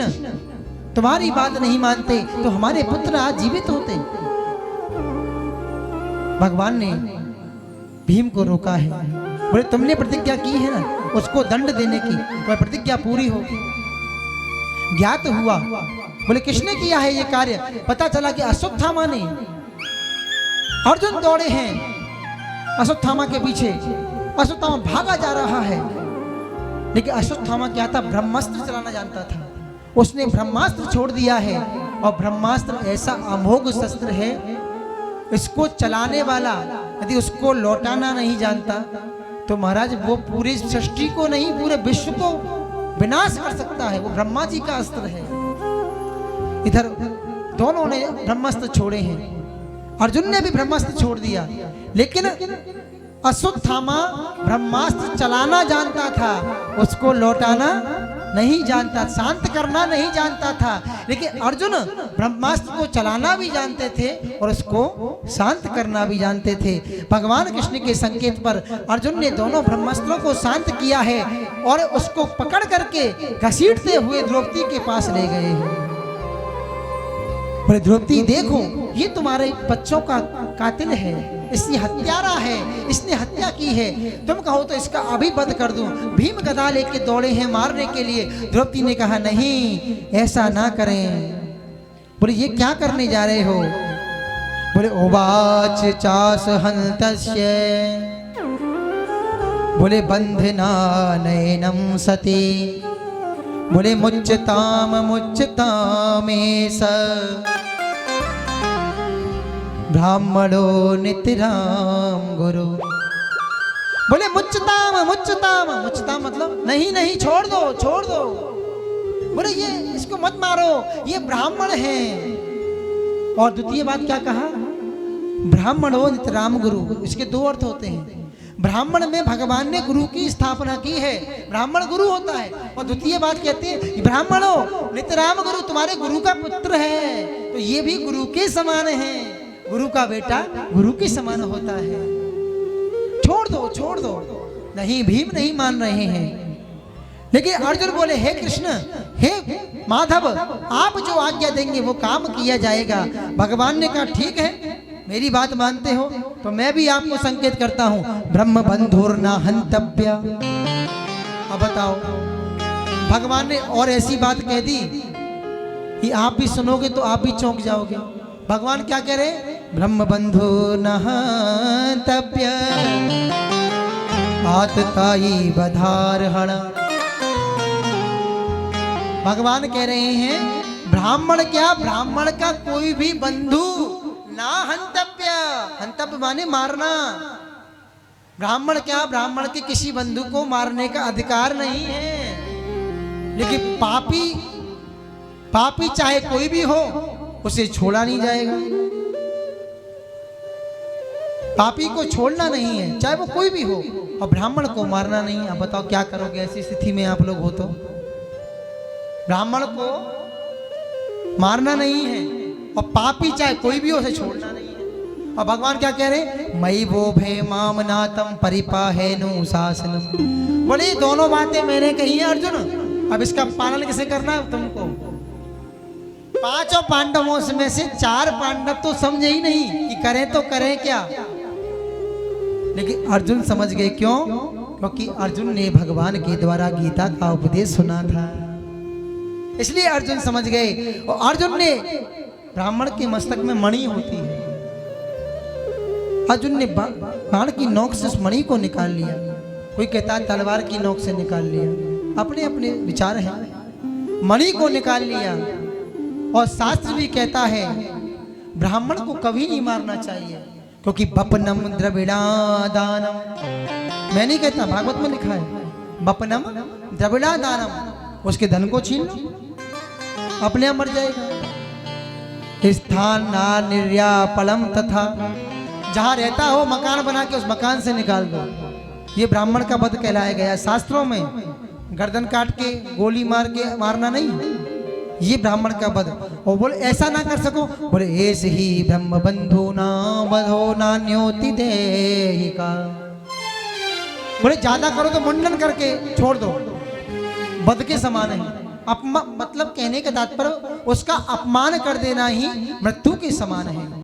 कृष्ण तुम्हारी बात नहीं मानते तो हमारे पुत्र आज जीवित होते। भगवान ने भीम को रोका है, बोले तुमने प्रतिज्ञा की है ना उसको दंड देने की, तो प्रतिज्ञा पूरी होगी। ज्ञात हुआ, बोले किसने किया है ये कार्य? पता चला कि अश्वत्थामा ने। अर्जुन दौड़े हैं अश्वत्थामा के पीछे, अश्वत्थामा भागा जा रहा है, लेकिन अश्वत्थामा क्या था? ब्रह्मास्त्र चलाना जानता था। उसने ब्रह्मास्त्र छोड़ दिया है, और ब्रह्मास्त्र ऐसा अमोघ शस्त्र है, इसको चलाने वाला यदि उसको लौटाना नहीं जानता तो महाराज वो पूरी सृष्टि को नहीं पूरे विश्व को विनाश कर सकता है। वो ब्रह्मा जी का अस्त्र है। इधर दोनों ने ब्रह्मास्त्र छोड़े हैं, अर्जुन ने भी ब्रह्मास्त्र छोड़ दिया, लेकिन अश्वत्थामा ब्रह्मास्त्र चलाना जानता था, उसको लौटाना नहीं जानता, शांत करना नहीं जानता था। लेकिन अर्जुन ब्रह्मास्त्र को चलाना भी जानते थे और उसको शांत करना भी जानते थे। भगवान कृष्ण के संकेत पर अर्जुन ने दोनों ब्रह्मास्त्रों को शांत किया है और उसको पकड़ करके घसीटते हुए द्रौपदी के पास ले गए हैं। द्रौपदी देखो, ये तुम्हारे बच्चों का कातिल है, इसने हत्यारा है, इसने हत्या की है, तुम कहो तो इसका अभी वध कर दूं। भीम गदा लेके दौड़े हैं मारने के लिए। द्रौपदी ने कहा नहीं, ऐसा ना करें। बोले ये क्या करने जा रहे हो? बोले उवाच चास हन्तस्य, बोले बंधना नयनम सती, बोले मुच्यताम मुच्यतामेष ब्राह्मणो नितराम गुरु। बोले मुच्यताम मुच्यताम, मुच्यताम मतलब नहीं नहीं, छोड़ दो छोड़ दो। बोले ये इसको मत मारो, ये ब्राह्मण है। और द्वितीय बात क्या कहा? ब्राह्मणो नितराम गुरु। इसके दो अर्थ होते हैं। ब्राह्मण में भगवान ने गुरु की स्थापना की है, ब्राह्मण गुरु होता है। और द्वितीय बात कहते हैं ब्राह्मणो नितराम गुरु, तुम्हारे गुरु का पुत्र है तो ये भी गुरु के समान है। गुरु का बेटा गुरु के समान होता है। छोड़ दो छोड़ दो। नहीं, भीम नहीं मान रहे हैं। लेकिन अर्जुन बोले हे कृष्ण, हे माधव, आप जो आज्ञा देंगे वो काम किया जाएगा। भगवान ने कहा ठीक है, मेरी बात मानते हो तो मैं भी आपको संकेत करता हूं, ब्रह्म बंधुर्न हंतव्य। अब बताओ, भगवान ने और ऐसी बात कह दी कि आप भी सुनोगे तो आप भी चौंक जाओगे। भगवान क्या कह रहे? ब्रह्म बंधुर्न हंतव्य आतताई बधारहण। भगवान कह रहे हैं ब्राह्मण क्या, ब्राह्मण का कोई भी बंधु ना हंतव्य, हंतव्य माने मारना। ब्राह्मण क्या, ब्राह्मण के किसी बंधु को मारने का अधिकार नहीं है। लेकिन पापी, पापी चाहे कोई भी हो उसे छोड़ा नहीं जाएगा। पापी को छोड़ना नहीं है, चाहे वो कोई भी हो, और ब्राह्मण को मारना नहीं। अब बताओ क्या करोगे ऐसी स्थिति में आप लोग हो तो? ब्राह्मण को मारना नहीं है और पापी चाहे कोई भी हो उसे छोड़ना नहीं है। और भगवान क्या कह रहे? मई वो भे माम नातम परिपाहेनु शासनम। बोले दोनों बातें मैंने कही है अर्जुन, अब इसका पालन कैसे करना है तुमको? पांचों पांडवों में से 4 पांडव तो समझे ही नहीं कि करें तो करें क्या। लेकिन अर्जुन समझ गए। क्यों? क्योंकि अर्जुन ने भगवान के द्वारा गीता का उपदेश सुना था, इसलिए अर्जुन समझ गए। और अर्जुन ने, ब्राह्मण के मस्तक में मणि होती है, अर्जुन ने बाण की नोक से उस मणि को निकाल लिया। कोई कहता है तलवार की नोक से निकाल लिया, अपने अपने विचार हैं। मणि को निकाल लिया। और शास्त्र भी कहता है ब्राह्मण को कभी नहीं मारना चाहिए, क्योंकि बपनम द्रविड़ादानम। मैं नहीं कहता, भागवत में लिखा है बपनम द्रविड़ादानम। उसके धन को छीन लो, अपने आप मर जाएगा। स्थान ना निर्यापलम तथा, जहां रहता हो मकान बना के उस मकान से निकाल दो। ये ब्राह्मण का वध कहलाया गया शास्त्रों में। गर्दन काट के गोली मार के मारना नहीं, ये ब्राह्मण का वध। और बोले ऐसा ना कर सको, बोले ऐसे ही ब्रह्म बंधु ना बधो नान्योति देहिका। बोले ज्यादा करो तो मुंडन करके छोड़ दो, वध के समान है। मतलब कहने का तात्पर्य उसका अपमान कर देना ही मृत्यु के समान है।